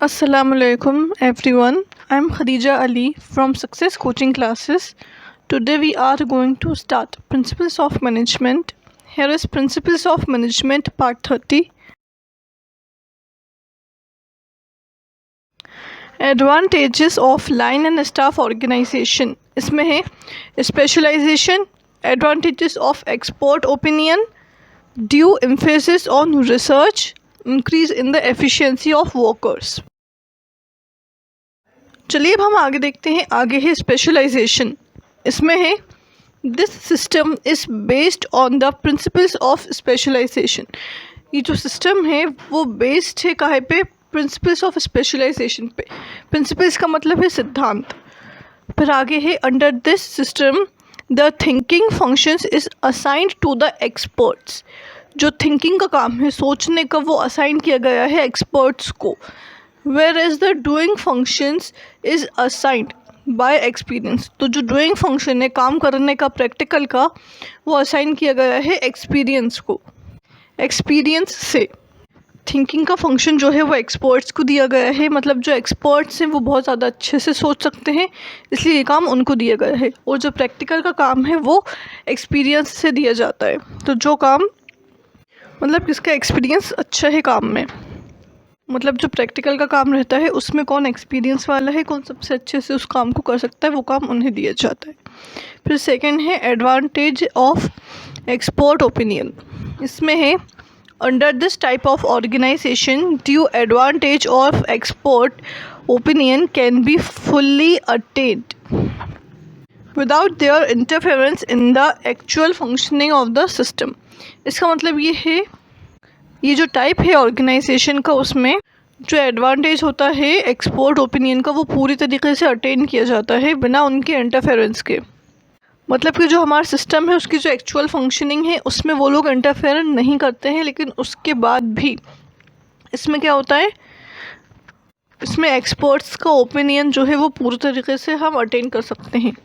Assalamualaikum everyone. I'm Khadija Ali from Success Coaching Classes. Today we are going to start Principles of Management. Here is Principles of Management Part 30. Advantages of line and staff organization. इसमें है specialization, advantages of expert opinion, due emphasis on research, increase in the efficiency of workers. चलिए अब हम आगे देखते हैं। आगे है स्पेशलाइजेशन। इसमें है this system is based on the principles of specialisation. ये जो सिस्टम है वो बेस्ड है काहे पे? प्रिंसिपल्स ऑफ स्पेशलाइजेशन पे। प्रिंसिपल्स का मतलब है सिद्धांत। फिर आगे है under this system the thinking functions is assigned to the experts. जो थिंकिंग का काम है, सोचने का, वो असाइन किया गया है एक्सपर्ट्स को। whereas the doing functions is assigned by experience। तो जो doing function है, काम करने का, प्रैक्टिकल का, वो असाइन किया गया है एक्सपीरियंस को। एक्सपीरियंस से थिंकिंग का फंक्शन जो है वो एक्सपर्ट्स को दिया गया है। मतलब जो एक्सपर्ट्स हैं वो बहुत ज़्यादा अच्छे से सोच सकते हैं, इसलिए ये काम उनको दिया गया है। और जो प्रैक्टिकल का काम है वो एक्सपीरियंस से दिया जाता है। तो जो काम मतलब किसका एक्सपीरियंस अच्छा है काम में, मतलब जो प्रैक्टिकल का काम रहता है उसमें कौन एक्सपीरियंस वाला है, कौन सबसे अच्छे से उस काम को कर सकता है, वो काम उन्हें दिया जाता है। फिर सेकंड है एडवांटेज ऑफ एक्सपर्ट ओपिनियन। इसमें है under this type of organisation due advantage of expert opinion can be fully attend without their interference in the actual functioning of the system. इसका मतलब ये है, ये जो टाइप है ऑर्गेनाइजेशन का, उसमें जो एडवांटेज होता है एक्सपर्ट ओपिनियन का वो पूरी तरीके से अटेन किया जाता है बिना उनके इंटरफेरेंस के। मतलब कि जो हमारा सिस्टम है उसकी जो एक्चुअल फंक्शनिंग है उसमें वो लोग इंटरफेयर नहीं करते हैं, लेकिन उसके बाद भी इसमें क्या होता है, इसमें एक्सपर्ट्स का ओपिनियन जो है वो पूरी तरीके से हम अटेन कर सकते हैं।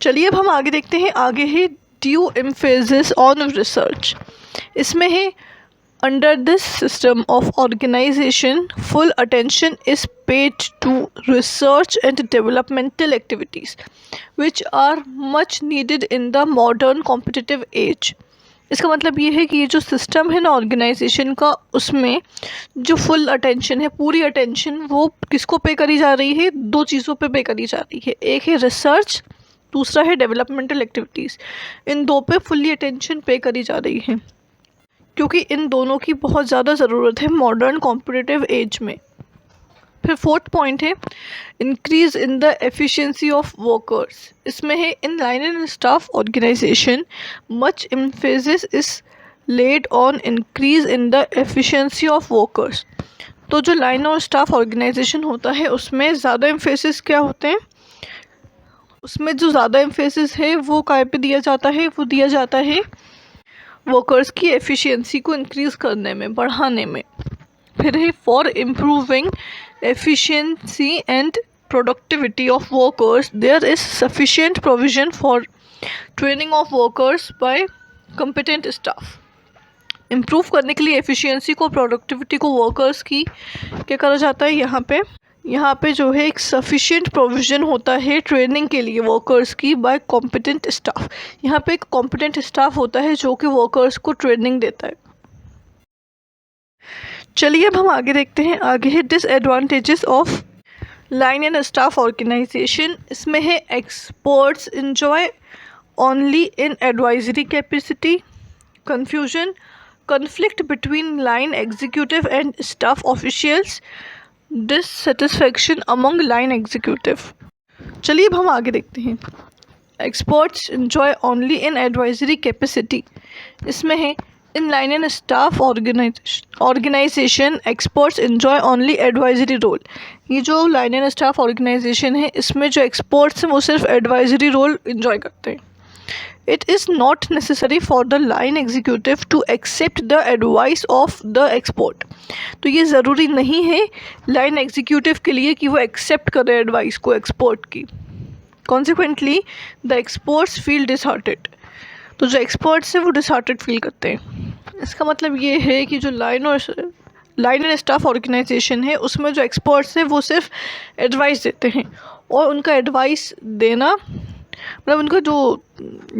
चलिए अब हम आगे देखते हैं। आगे है ड्यू एम्फेसिस ऑन रिसर्च। इसमें है under this system of organisation full attention is paid to research and developmental activities which are much needed in the modern competitive age. इसका मतलब ये है कि ये जो सिस्टम है ना ऑर्गेनाइजेशन का, उसमें जो फुल अटेंशन है, पूरी अटेंशन, वो किसको पे करी जा रही है? दो चीज़ों पे करी जा रही है। एक है रिसर्च, दूसरा है डेवलपमेंटल एक्टिविटीज़। इन दो पे फुल्ली अटेंशन पे करी जा रही है क्योंकि इन दोनों की बहुत ज़्यादा ज़रूरत है मॉडर्न कॉम्पिटिटिव एज में। फिर फोर्थ पॉइंट है increase in the efficiency of workers. इसमें है in line and staff organisation much emphasis is laid on increase in the efficiency of workers. तो जो लाइन और स्टाफ ऑर्गेनाइजेशन होता है उसमें ज़्यादा एम्फेसिस क्या होते हैं, उसमें जो ज़्यादा एम्फेसिस है वो काय पे दिया जाता है? वो दिया जाता है वर्कर्स की एफिशिएंसी को इंक्रीज़ करने में, बढ़ाने में। फिर है for improving efficiency and productivity of workers there is sufficient provision for training of workers by competent staff. Improve करने के लिए एफिशिएंसी को, प्रोडक्टिविटी को वर्कर्स की क्या करा जाता है? यहाँ पे जो है एक सफिशिएंट प्रोविज़न होता है ट्रेनिंग के लिए वर्कर्स की बाय कॉम्पिटेंट स्टाफ। यहाँ पे एक कॉम्पिटेंट स्टाफ होता है जो कि वर्कर्स को ट्रेनिंग देता है। चलिए अब हम आगे देखते हैं। आगे है disadvantages of line and staff organisation. इसमें है experts enjoy only in advisory capacity, confusion, conflict between line executive and staff officials, dissatisfaction among line executive. चलिए अब हम आगे देखते हैं। Experts enjoy only in advisory capacity. इसमें है in line and staff organisation experts enjoy only advisory role. ये जो लाइन एंड स्टाफ ऑर्गेनाइजेशन है इसमें जो एक्सपर्ट्स हैं वो सिर्फ एडवाइजरी रोल इंजॉय करते हैं। It is not necessary for the line executive to accept the advice of the expert। तो ये ज़रूरी नहीं है लाइन एग्जीक्यूटिव के लिए कि वो एक्सेप्ट करे एडवाइस को एक्सपर्ट की। Consequently, the experts feel disheartened। तो जो एक्सपर्ट्स हैं वो डिसहार्टेड फील करते हैं। इसका मतलब ये है कि जो लाइन एंड स्टाफ ऑर्गेनाइजेशन है उसमें जो एक्सपर्ट्स हैं वो सिर्फ एडवाइस देते हैं, और उनका एडवाइस देना मतलब उनका जो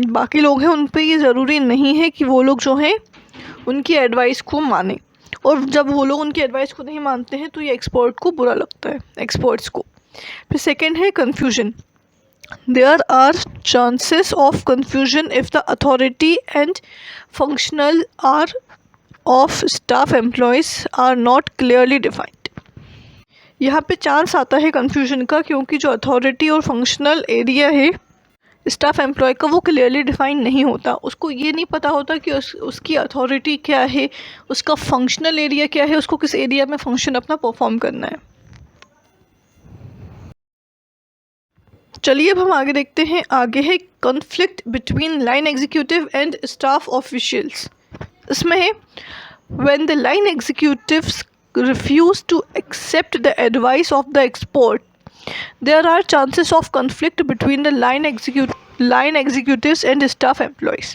बाकी लोग हैं उन पे ये ज़रूरी नहीं है कि वो लोग जो हैं उनकी एडवाइस को माने, और जब वो लोग उनकी एडवाइस को नहीं मानते हैं तो ये एक्सपर्ट को बुरा लगता है, एक्सपर्ट्स को। फिर सेकेंड है confusion. There are chances of confusion if the authority and functional are of staff employees are not clearly defined. यहाँ पे चांस आता है कन्फ्यूजन का, क्योंकि जो अथॉरिटी और फंक्शनल एरिया है स्टाफ एम्प्लॉय का वो क्लियरली डिफाइन नहीं होता। उसको ये नहीं पता होता कि उसकी अथॉरिटी क्या है, उसका फंक्शनल एरिया क्या है, उसको किस एरिया में फंक्शन अपना परफॉर्म करना है। चलिए अब हम आगे देखते हैं। आगे है conflict between line executive and staff officials. इसमें है when the line executives refuse to accept the advice of the expert, there are chances of conflict between the line executives and staff employees।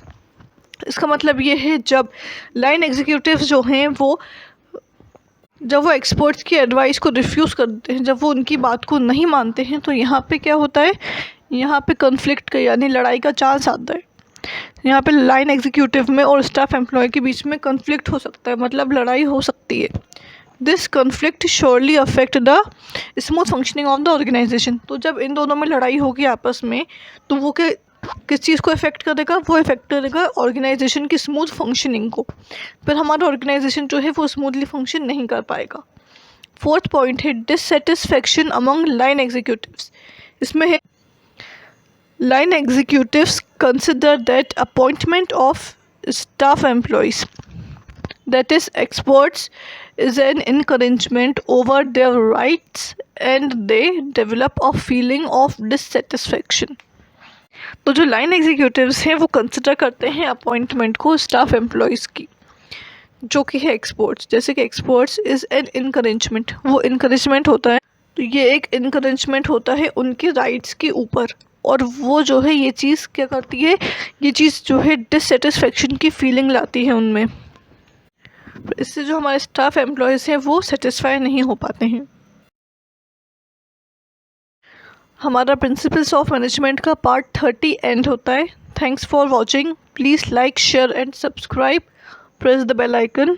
इसका मतलब ये है जब line executives जो हैं वो जब वो एक्सपर्ट्स की एडवाइस को रिफ्यूज़ करते हैं, जब वो उनकी बात को नहीं मानते हैं, तो यहाँ पे क्या होता है, यहाँ पे कॉन्फ्लिक्ट का यानी लड़ाई का चांस आता है। यहाँ पे लाइन एग्जीक्यूटिव में और स्टाफ एम्प्लॉय के बीच में कॉन्फ्लिक्ट हो सकता है, मतलब लड़ाई हो सकती है। This conflict surely affect the smooth functioning of the organisation. तो जब इन दोनों में लड़ाई होगी आपस में, तो वो किस चीज़ को इफेक्ट करेगा, वो इफेक्ट करेगा ऑर्गेनाइजेशन की स्मूथ फंक्शनिंग को। फिर हमारा ऑर्गेनाइजेशन जो है वो स्मूथली फंक्शन नहीं कर पाएगा। फोर्थ पॉइंट है डिससेटिस्फैक्शन अमंग लाइन एग्जीक्यूटिव्स। इसमें है line executives consider that appointment of staff employees, that is experts, is an encouragement over their rights and they develop a feeling of dissatisfaction। तो जो line executives हैं वो consider करते हैं appointment को staff employees की, जो कि है एक्सपर्ट्स। जैसे कि एक्सपर्ट्स इज़ एन इनकरेजमेंट, वो इनकरेजमेंट होता है, तो ये एक इनकरेजमेंट होता है उनके राइट्स के ऊपर, और वो जो है ये चीज़ क्या करती है, ये चीज़ जो है डिससेटिस्फेक्शन की फीलिंग लाती है उनमें। इससे जो हमारे स्टाफ एम्प्लॉयज़ हैं वो सेटिस्फाई नहीं हो पाते हैं। हमारा प्रिंसिपल्स ऑफ मैनेजमेंट का पार्ट 30 एंड होता है। Thanks for watching. Please like, share and subscribe. Press the bell icon.